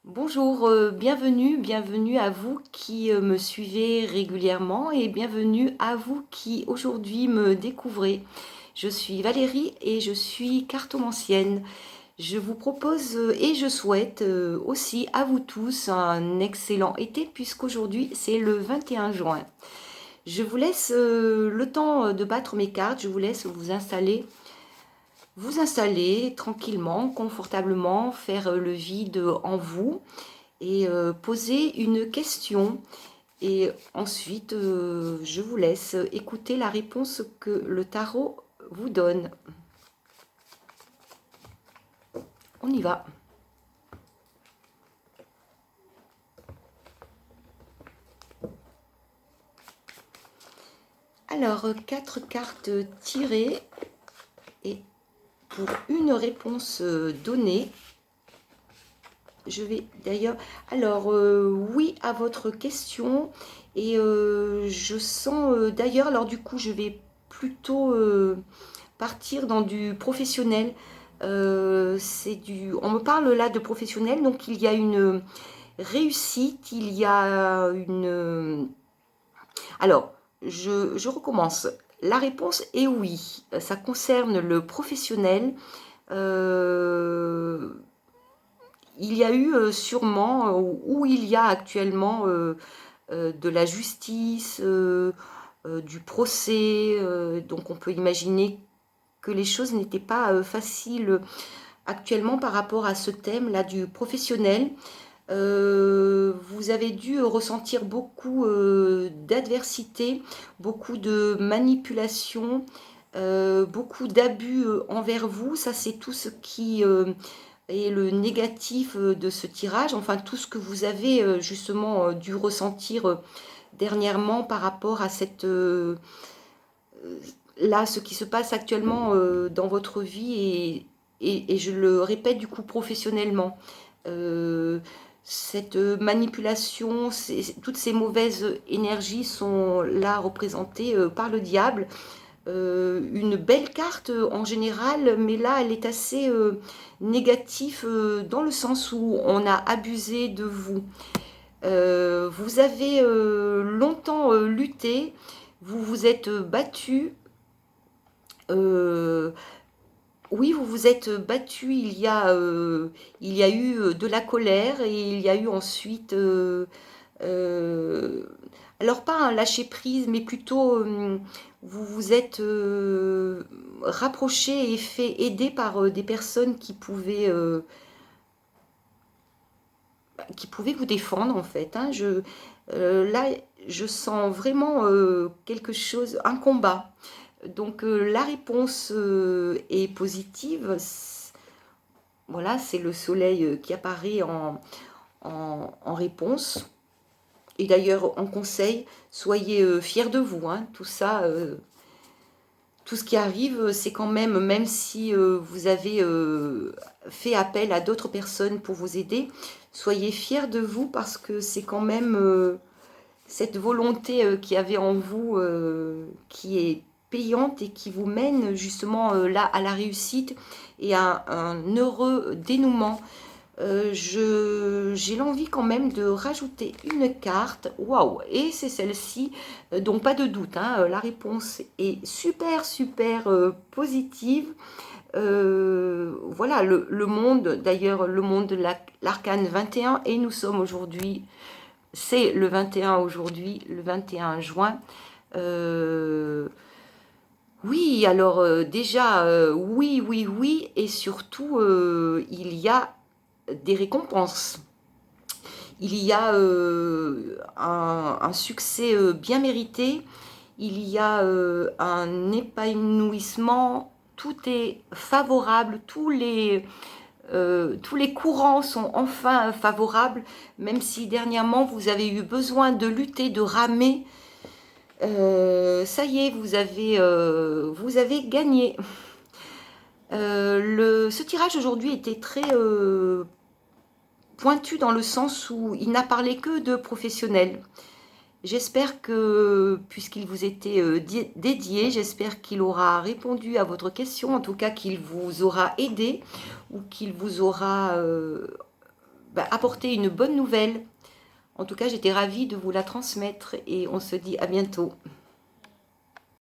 Bonjour, bienvenue à vous qui me suivez régulièrement et bienvenue à vous qui aujourd'hui me découvrez. Je suis Valérie et je suis cartomancienne. Je vous propose et je souhaite aussi à vous tous un excellent été puisqu'aujourd'hui c'est le 21 juin. Je vous laisse le temps de battre mes cartes, je vous laisse vous installer tranquillement, confortablement, faire le vide en vous et poser une question. Et ensuite, je vous laisse écouter la réponse que le tarot vous donne. On y va. Alors, 4 cartes tirées et pour une réponse donnée, je vais d'ailleurs... Alors, oui à votre question. Et je sens d'ailleurs, alors du coup, je vais plutôt partir dans du professionnel. On me parle là de professionnel, donc il y a une réussite, il y a une... Alors, je recommence. La réponse est oui. Ça concerne le professionnel. Euh, il y a eu sûrement, ou il y a actuellement de la justice, du procès. Donc on peut imaginer que les choses n'étaient pas faciles actuellement par rapport à ce thème-là du professionnel. Vous avez dû ressentir beaucoup d'adversité, beaucoup de manipulation, beaucoup d'abus envers vous. Ça, c'est tout ce qui est le négatif de ce tirage. Enfin, tout ce que vous avez justement dû ressentir dernièrement par rapport à là, ce qui se passe actuellement dans votre vie et je le répète du coup professionnellement. Euh, cette manipulation, toutes ces mauvaises énergies sont là représentées par le diable. Une belle carte en général, mais là elle est assez négative dans le sens où on a abusé de vous. Vous avez longtemps lutté, vous vous êtes battu. euh, oui, vous vous êtes battu, il y a eu de la colère et il y a eu ensuite, euh, alors pas un lâcher prise, mais plutôt vous vous êtes rapproché et fait aider par des personnes qui pouvaient vous défendre en fait. Hein. Là, je sens vraiment quelque chose, un combat. Donc la réponse est positive. Voilà, c'est le soleil qui apparaît en réponse. Et d'ailleurs, en conseil, soyez fiers de vous. Hein. Tout ça, tout ce qui arrive, c'est quand même, même si vous avez fait appel à d'autres personnes pour vous aider, soyez fiers de vous parce que c'est quand même cette volonté qu'il y avait en vous qui est payante et qui vous mène justement là à la réussite et à un heureux dénouement. J'ai l'envie quand même de rajouter une carte. Waouh! Et c'est celle-ci. Donc pas de doute, hein, la réponse est super positive. Voilà, le monde, d'ailleurs, le monde de l'arcane 21, et nous sommes aujourd'hui, c'est le 21 aujourd'hui, le 21 juin. Euh, oui, alors déjà, oui, et surtout, il y a des récompenses. Il y a un succès bien mérité, il y a un épanouissement, tout est favorable, tous les courants sont enfin favorables, même si dernièrement vous avez eu besoin de lutter, de ramer. Ça y est, vous avez gagné. Ce tirage aujourd'hui était très pointu dans le sens où il n'a parlé que de professionnels. J'espère que, puisqu'il vous était dédié, j'espère qu'il aura répondu à votre question, en tout cas qu'il vous aura aidé ou qu'il vous aura apporter une bonne nouvelle. En tout cas, j'étais ravie de vous la transmettre et on se dit à bientôt.